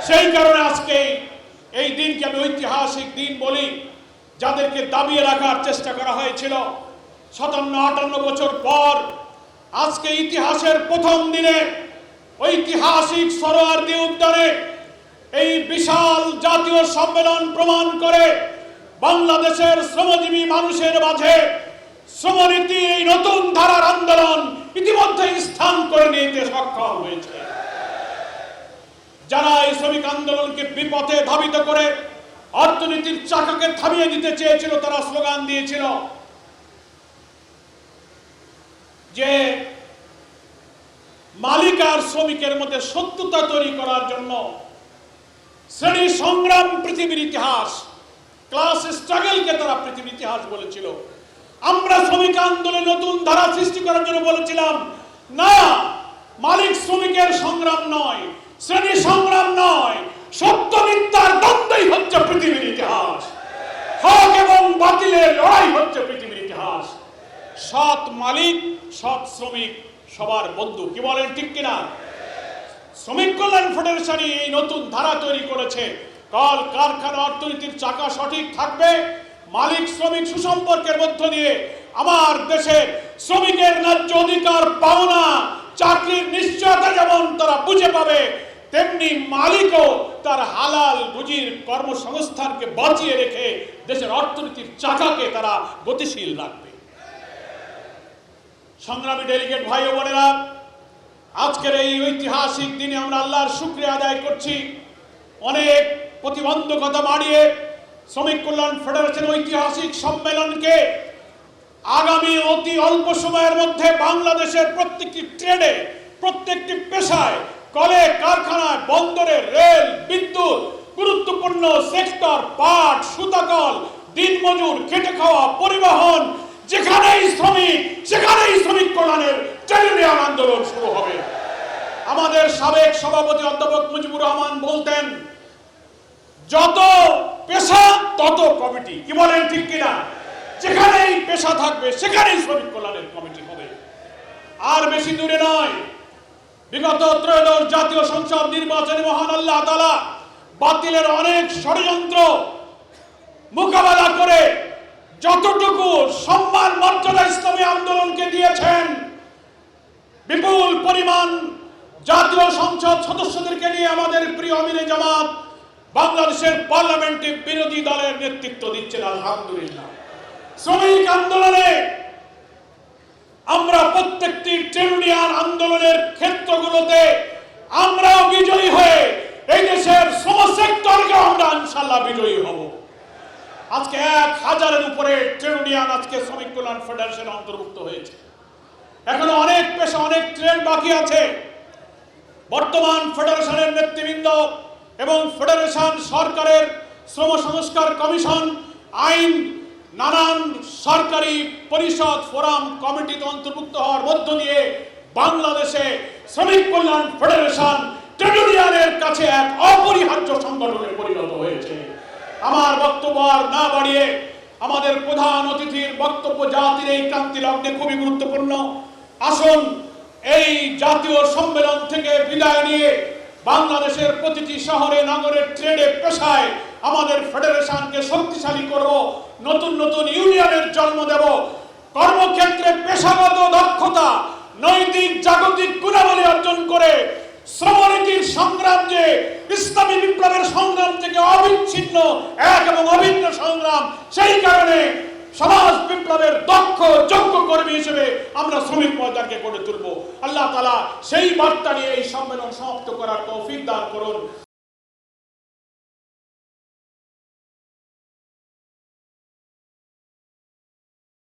সেই কারণে আজকে এই দিনকে আমি ঐতিহাসিক দিন বলি, যাদেরকে দাবিয়ে রাখার চেষ্টা করা হয়েছিল 57-58 বছর পর আজকে ইতিহাসের প্রথম দিনে ঐতিহাসিক সোহরাওয়ার্দী উদ্যানে এই বিশাল জাতীয় সম্মেলন প্রমাণ করে বাংলাদেশের শ্রমজীবী মানুষের মাঝে শ্রমনীতি এই নতুন ধারার আন্দোলন ইতিমধ্যে স্থান করে নিতে সক্ষম হয়েছে। যারা এই শ্রমিক আন্দোলনকে বিপথে ধাবিত করে অর্থনীতির চাকাকে থামিয়ে দিতে চেয়েছিল, তারা স্লোগান দিয়েছিল যে মালিক আর শ্রমিকের মধ্যে শত্রুতা তৈরি করার জন্য শ্রেণী সংগ্রাম পৃথিবীর ইতিহাস, ক্লাস স্ট্রাগলকে তারা পৃথিবীর ইতিহাস বলেছিল। আমরা শ্রমিক আন্দোলনে নতুন ধারা সৃষ্টি করার জন্য বলেছিলাম না, মালিক শ্রমিকের সংগ্রাম নয়, শ্রেণী সংগ্রাম নয়, সত্য মিথ্যার দ্বন্দ্বই হচ্ছে পৃথিবীর ইতিহাস। হক এবং বাতিলের লড়াই হচ্ছে পৃথিবীর ইতিহাস। সৎ মালিক, সৎ শ্রমিক সবার বন্ধু। কি বলেন, ঠিক কিনা? শ্রমিক কল্যাণ ফেডারেশনই এই নতুন ধারা তৈরি করেছে। কল কারখানা অর্থনীতির চাকা সঠিক থাকবে, মালিক শ্রমিক সুসম্পর্কের মধ্য দিয়ে আমার দেশের শ্রমিকের ন্যায্য অধিকার পাওনা, চাকরির নিশ্চয়তা যেমন তারা বুঝে পাবে, তেমনি মালিকও তার হালাল রুজির কর্মসংস্থানকে বাঁচিয়ে রেখে দেশের অর্থনীতির চাকাকে তারা গতিশীল রাখবে। সংগ্রামী ডেলিগেট ভাই ও বোনেরা, আজকের এই ঐতিহাসিক দিনে আমরা আল্লাহর শুকরিয়া আদায় করছি। অনেক প্রতিবন্ধকতা মারিয়ে শ্রমিক কল্যাণ ফেডারেশন ঐতিহাসিক সম্মেলনকে আগামী অতি অল্প সময়ের মধ্যে বাংলাদেশের প্রত্যেকটি ট্রেডে, প্রত্যেকটি পেশায়, কলে কারখানায়, বন্দরে, রেল, বিদ্যুৎ, গুরুত্বপূর্ণ সেক্টর, পাট, সুতাকল, দিনমজুর, খেটে খাওয়া, পরিবহন, যেখানেই শ্রমিক সেখানেই শ্রমিক কল্যাণের ট্রেড ইউনিয়ন আন্দোলন শুরু হবে। আমাদের সাবেক সভাপতি অধ্যাপক মুজিবুর রহমান বলতেন, যত পেশা তত কমিটি। কি বলেন, ঠিক কিনা? যেখানেই পেশা থাকবে সেখানেই শ্রমিক কল্যাণের কমিটি হবে। আর বেশি দূরে নয়, বিগত ত্রয়োদশ জাতীয় সংসদ নির্বাচনে মহান আল্লাহ তাআলা বাতিলের অনেক ষড়যন্ত্র মোকাবেলা করে যতটুকু সম্মান মর্যাদা ইসলামী আন্দোলনকে দিয়েছেন, বিপুল পরিমাণ জাতীয় সংসদ সদস্যদেরকে নিয়ে আমাদের প্রিয় আমিরে জামাত বাংলাদেশের পার্লামেন্টে বিরোধী দলের নেতৃত্ব দিচ্ছেন। আলহামদুলিল্লাহ। শ্রমিক আন্দোলনে আমরা প্রত্যেকটি ট্রেড ইউনিয়ন আন্দোলনের ক্ষেত্রগুলোতে আমরাও বিজয়ী হয়ে এই দেশের শ্রম সেক্টরকে আমরা ইনশাআল্লাহ বিজয়ী হব। আজকে 1000-এর উপরে ট্রেড ইউনিয়ন আজকে শ্রমিক কল্যাণ ফেডারেশন অন্তর্ভুক্ত হয়েছে। এখনো অনেক পেশা, অনেক ট্রেড বাকি আছে। বর্তমান ফেডারেশনের নেতৃবৃন্দ এবং ফেডারেশন সরকারের শ্রম সংস্কার কমিশন, আইন, নানান সরকারি পরিষদ, ফোরাম, কমিটিতে অন্তর্ভুক্ত হওয়ার মধ্য দিয়ে বাংলাদেশে শ্রমিক কল্যাণ ফেডারেশন ট্রেড ইউনিয়নের কাছে এক অপরিহার্য সংগঠনে পরিণত হয়েছে। আমার বক্তব্য আর না বাড়িয়ে আমাদের প্রধান অতিথির বক্তব্য জাতির এই ক্রান্তি লগ্নে খুবই গুরুত্বপূর্ণ। আসুন এই জাতীয় সম্মেলন থেকে বিদায় নিয়ে বাংলাদেশের প্রতিটি শহরে, নগরে, ট্রেডে, পেশায় আমাদের ফেডারেশনকে শক্তিশালী করব, নতুন নতুন ইউনিয়নের জন্ম দেব, কর্মক্ষেত্রে পেশাগত দক্ষতা, নৈতিক জাগতিক গুণাবলী অর্জন করে শ্রমনীতির সংগ্রাম যে ইসলামী বিপ্লবের সংগ্রাম থেকে অবিচ্ছিন্ন এক এবং অভিন্ন সংগ্রাম, সেই কারণে সমাজ বিপ্লবের দক্ষ যোগ্য কর্মী হিসেবে আমরা শ্রমিক ময়দানকে গড়ে তুলব। আল্লাহ তাআলা সেই বার্তা নিয়ে এই সম্মেলন সমাপ্ত করার তৌফিক দান করুন।